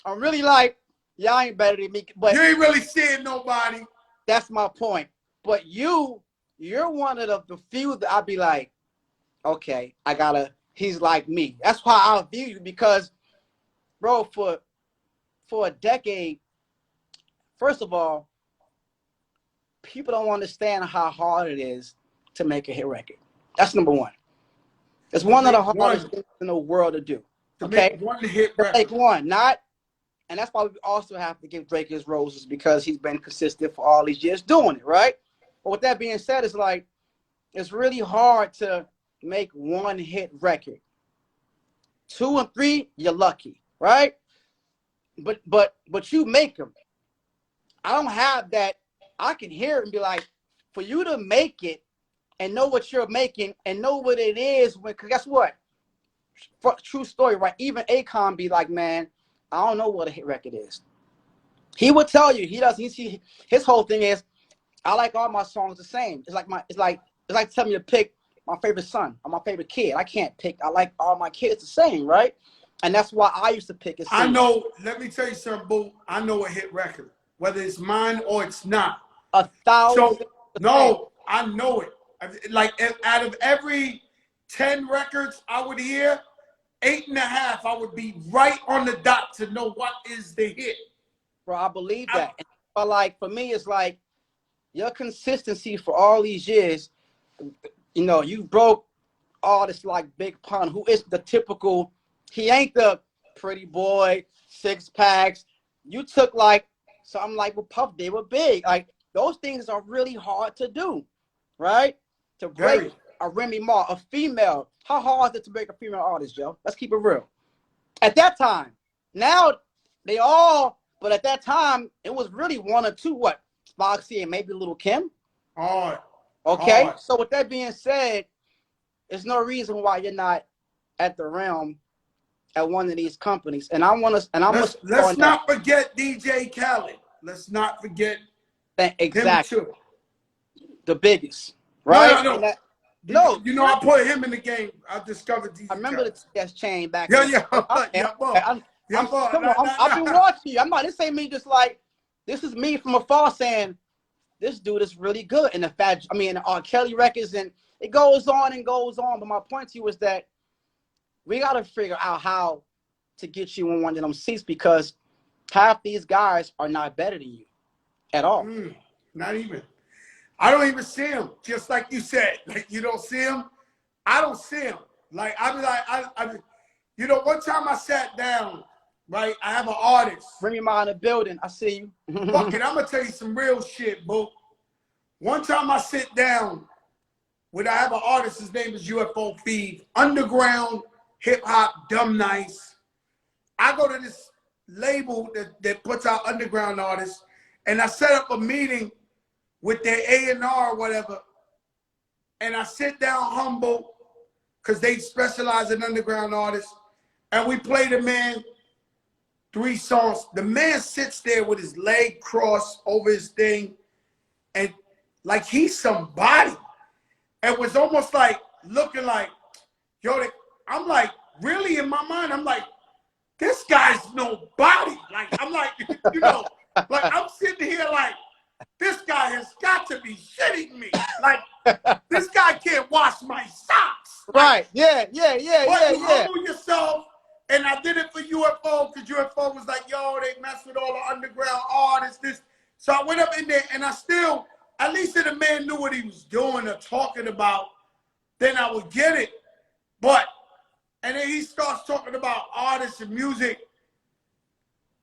I'm really like, y'all ain't better than me. But you ain't really seeing nobody. That's my point. But you're one of the few that I'd be like, okay, he's like me. That's why I view you because, bro, for a decade, first of all, people don't understand how hard it is to make a hit record. That's number one. It's one of the hardest things in the world to do. Okay? Make one hit record. Like one, and that's why we also have to give Drake his roses because he's been consistent for all these years doing it, right? But with that being said, it's like, it's really hard to make one hit record. 2 and 3, you're lucky, right? But you make them. I don't have that. I can hear it and be like, for you to make it and know what you're making and know what it is, because guess what? True story, right? Even Akon be like, man, I don't know what a hit record is. He would tell you his whole thing is, I like all my songs the same. It's like telling me to pick my favorite son or my favorite kid. I can't pick. I like all my kids the same, right? And that's why I used to pick it. I know. Let me tell you something, Boo. I know a hit record, whether it's mine or it's not. 1,000%. So no, I know it. Like out of every 10 records I would hear, 8.5 I would be right on the dot to know what is the hit. Bro, I believe that. But like for me, it's like your consistency for all these years. You broke artists like Big Pun, who is the typical. He ain't the pretty boy, 6 packs. You took like something like with Puff, they were big. Like those things are really hard to do, right? To break a Remy Ma, a female. How hard is it to break a female artist, Joe? Let's keep it real. At that time, now they all, but at that time it was really 1 or 2. What? Foxy and maybe Little Kim. Hard. Okay. Hard. So with that being said, there's no reason why you're not at the realm at one of these companies. And I want to. Let's not forget DJ Khaled. Let's not forget exactly him too. The biggest, right? No. I put him in the game. I discovered DJ. I remember the TS chain back. Yeah. I've been watching you. This ain't me just like, this is me from afar saying, this dude is really good. And the R. Kelly records, and it goes on and goes on. But my point to you is that we got to figure out how to get you in one of them seats because half these guys are not better than you at all. Not even. I don't even see him. Just like you said, like you don't see him. I don't see him. Like I be like, one time I sat down. Right, I have an artist. Bring me in the building. I see you. Fuck it, I'm gonna tell you some real shit, boo. One time I sit down I have an artist. His name is UFO Feed. Underground hip hop, dumb nice. I go to this label that puts out underground artists, and I set up a meeting with their A&R or whatever. And I sit down humble because they specialize in underground artists, and we play the man. 3 songs. The man sits there with his leg crossed over his thing, and like he's somebody. It was almost like looking like, yo, I'm like, really in my mind, I'm like, this guy's nobody. Like, I'm like, you know, like I'm sitting here like, this guy has got to be shitting me. Like, this guy can't wash my socks. Like, Right. Yeah. but you humble yourself. And I did it for UFO because UFO was like, yo, they mess with all the underground artists. This. So I went up in there and I still, at least if the man knew what he was doing or talking about, then I would get it. But, and then he starts talking about artists and music,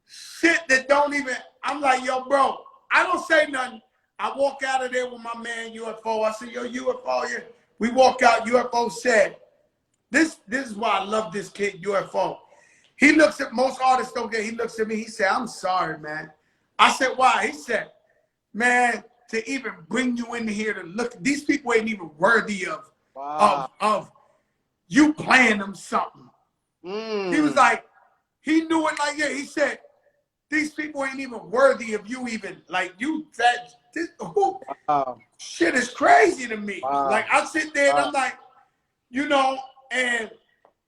shit that don't even, I'm like, yo, bro, I don't say nothing. I walk out of there with my man UFO. I say, yo, UFO, yeah. We walk out, UFO said, this is why I love this kid, UFO. He looks at, most artists don't get, he looks at me, he said, I'm sorry, man. I said, why? He said, man, to even bring you in here to look, these people ain't even worthy of, of you playing them something. He was like, he knew it like, yeah, he said, these people ain't even worthy of you even, like you, that, this, shit is crazy to me. Like I sit there and I'm like, you know, and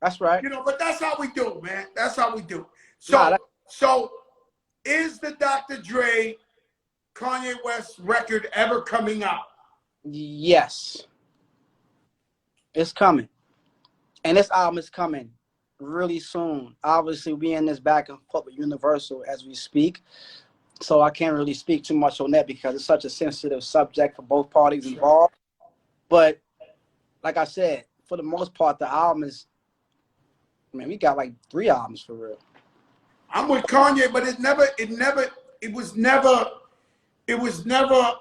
that's right. You know, but that's how we do, man. That's how we do. So, so is the Dr. Dre Kanye West record ever coming out? Yes. It's coming. And this album is coming really soon. Obviously, we in this back and forth with Universal as we speak. So I can't really speak too much on that because it's such a sensitive subject for both parties involved. But like I said, for the most part, the album is, man, we got like 3 albums for real. I'm with Kanye, but it was never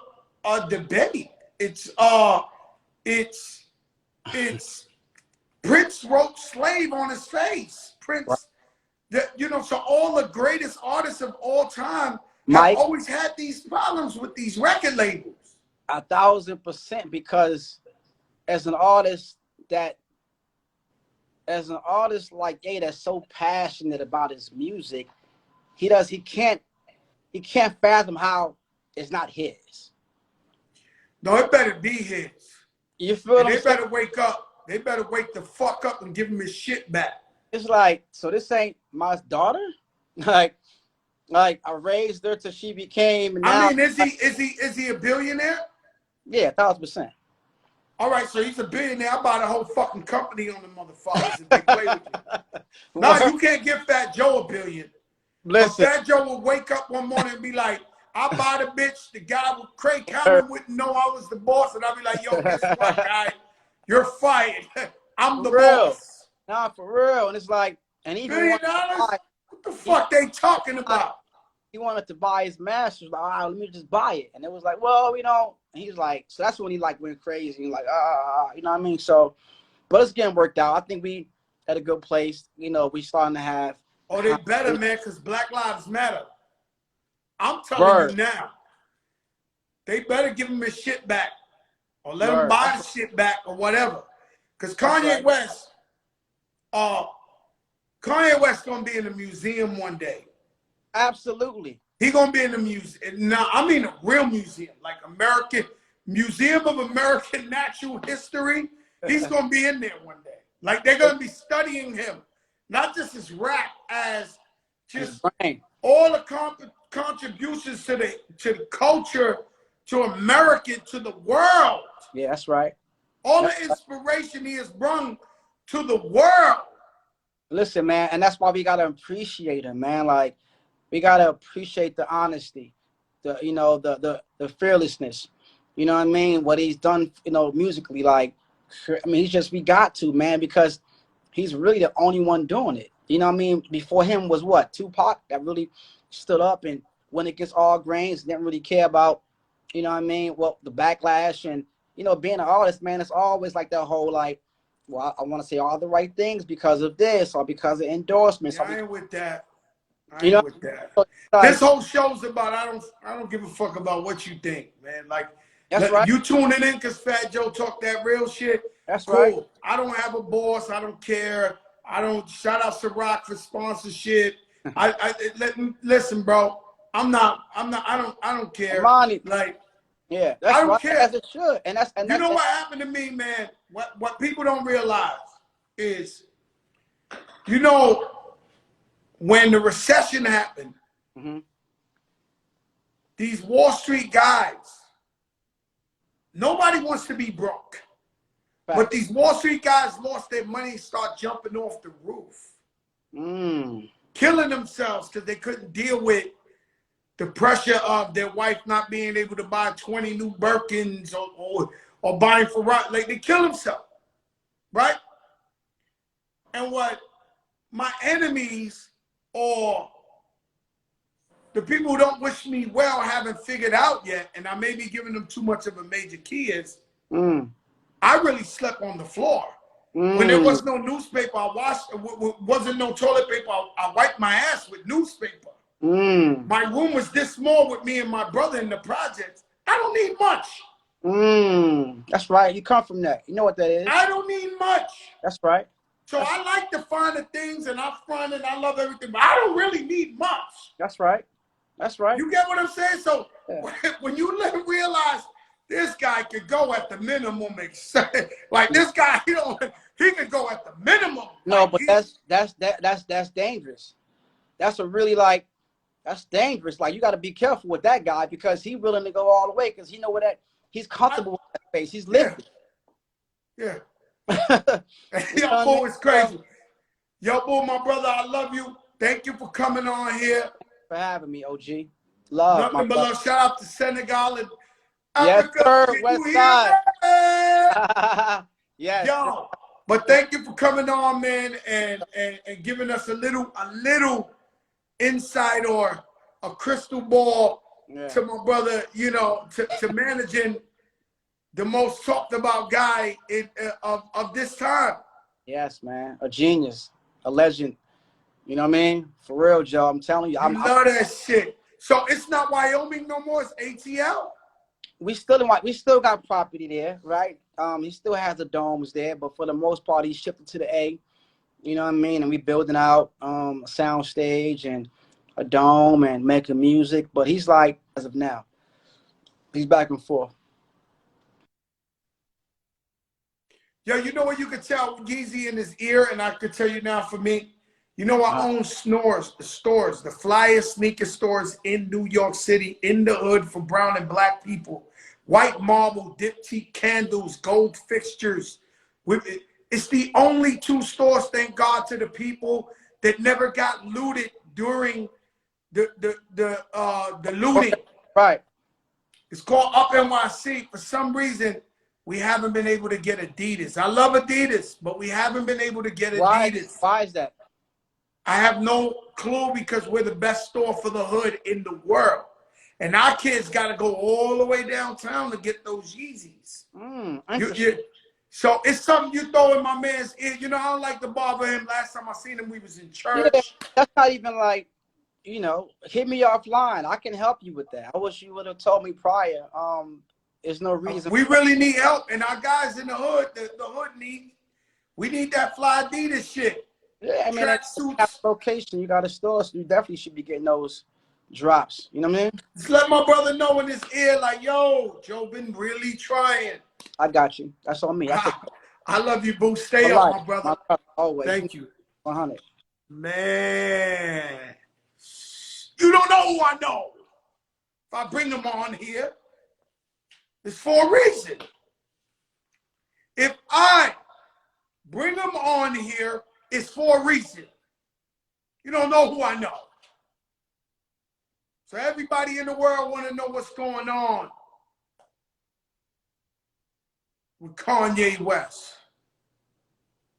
a debate. It's Prince wrote "Slave" on his face. Prince, you know, so all the greatest artists of all time have always had these problems with these record labels. 1000%, because as an artist like A that's so passionate about his music, he can't fathom how it's not his. No, it better be his. You feel what I'm saying? They better wake up. They better wake the fuck up and give him his shit back. It's like, so this ain't my daughter? Like I raised her till she became. And now, I mean, is he a billionaire? Yeah, 1000%. All right, so he's a billionaire. I bought a whole fucking company on the motherfuckers if they play with you. No, you can't give Fat Joe $1 billion. Listen, Fat Joe will wake up one morning and be like, I bought a bitch. The guy with Craig Cameron wouldn't know I was the boss. And I'll be like, yo, guess what, guy? You're fired. I'm the boss. Nah, for real. And it's like, and even $1 billion? What the fuck they talking about? He wanted to buy his masters. Like, all right, let me just buy it. And it was like, well, you know, and he was like, so that's when he like went crazy. He like, you know what I mean? So, but it's getting worked out. I think we at a good place. You know, we starting to have. Oh, they better, man, because Black Lives Matter. I'm telling you now. They better give him his shit back. Or let him buy the shit back or whatever. Because Kanye West, Kanye West gonna be in a museum one day. Absolutely. He gonna be in the museum. Now, I mean a real museum, like Museum of American Natural History. He's gonna be in there one day. Like they're gonna be studying him, not just his rap, as just all the contributions to the culture, to America, to the world. Yeah, that's right. All the inspiration he has brought to the world. Listen, man, and that's why we gotta appreciate him, man. Like, we gotta appreciate the honesty, the fearlessness. You know what I mean? What he's done, you know, musically. Like, I mean, we got to, man, because he's really the only one doing it. You know what I mean? Before him was what? Tupac, that really stood up and went against all grains, didn't really care about, you know what I mean, well, the backlash. And, you know, being an artist, man, it's always like that whole, like, well, I want to say all the right things because of this or because of endorsements. Yeah, I ain't with that. With that. Like, this whole show's about, I don't give a fuck about what you think, man. Like, that's right. You tuning in because Fat Joe talk that real shit. That's cool. Right. I don't have a boss. I don't care. I don't, shout out Ciroc for sponsorship. Listen, bro. I don't care. Money. Like, Yeah, I that's don't right. care. As it should. And that's You know what happened to me, man? What people don't realize is, you know, when the recession happened, these Wall Street guys, nobody wants to be broke. Facts. But these Wall Street guys lost their money and start jumping off the roof. Killing themselves because they couldn't deal with the pressure of their wife not being able to buy 20 new Birkins or buying Ferrari. Like, they kill themselves, right? And what my enemies or the people who don't wish me well haven't figured out yet, and I may be giving them too much of a major key, is I really slept on the floor. When there was no newspaper, I washed. Wasn't no toilet paper, I wiped my ass with newspaper. My room was this small with me and my brother in the projects. I don't need much. That's right. You come from that. You know what that is. I don't need much. That's right. So I like to find the things, and I'm fun, and I love everything, but I don't really need much. That's right. That's right. You get what I'm saying? So when you realize this guy could go at the minimum, like this guy, he could go at the minimum. No, like but that's dangerous. That's a really that's dangerous. Like, you got to be careful with that guy, because he's willing to go all the way, because he know he's comfortable with that face. He's living. Yeah. Yo, Boo, it's crazy. Yo, Boo, my brother, I love you. Thank you for coming on here. For having me, OG. Love. Nothing but love. Shout out to Senegal and Africa. Yes, sir. West Side. Yes. Yo, but thank you for coming on, man, and giving us a little insight or a crystal ball to my brother, to managing the most talked about guy of this time. Yes, man. A genius, a legend. You know what I mean? For real, Joe. I'm telling you. I love that shit. So it's not Wyoming no more. It's ATL. We still got property there, right? He still has the domes there, but for the most part, he's shifted to the A. You know what I mean? And we building out a sound stage and a dome and making music. But he's like, as of now, he's back and forth. Yo, you know what you could tell Yeezy in his ear, and I could tell you now for me. You know, I own stores, the flyest sneaker stores in New York City, in the hood for brown and black people. White marble, diptyque candles, gold fixtures. It's the only 2 stores, thank God, to the people that never got looted during the looting. Right. It's called Up NYC. For some reason, we haven't been able to get Adidas. I love Adidas, but we haven't been able to get Adidas. Why is that? I have no clue, because we're the best store for the hood in the world. And our kids got to go all the way downtown to get those Yeezys. So it's something you throw in my man's ear. You know, I don't like to bother him. Last time I seen him, we was in church. Yeah, that's not even like, hit me offline. I can help you with that. I wish you would have told me prior. There's no reason. We really need help. And our guys in the hood, the hood we need that fly Adidas shit. Yeah, I mean, that's location. You got a store, so you definitely should be getting those drops. You know what I mean? Just let my brother know in his ear, like, yo, Joe been really trying. I got you. That's on me. I love you, Boo. Stay up, my brother. Always. Thank you. 100. Man. You don't know who I know. If I bring him on here, it's for a reason. If I bring him on here, it's for a reason. You don't know who I know. So everybody in the world want to know what's going on with Kanye West.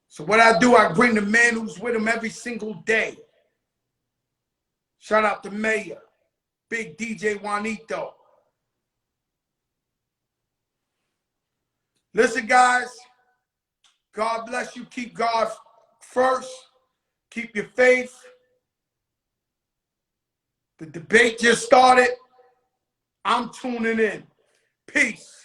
So what I do, I bring the man who's with him every single day. Shout out to Mayor, Big DJ Juanito. Listen, guys, God bless you. Keep God first. Keep your faith. The debate just started. I'm tuning in. Peace.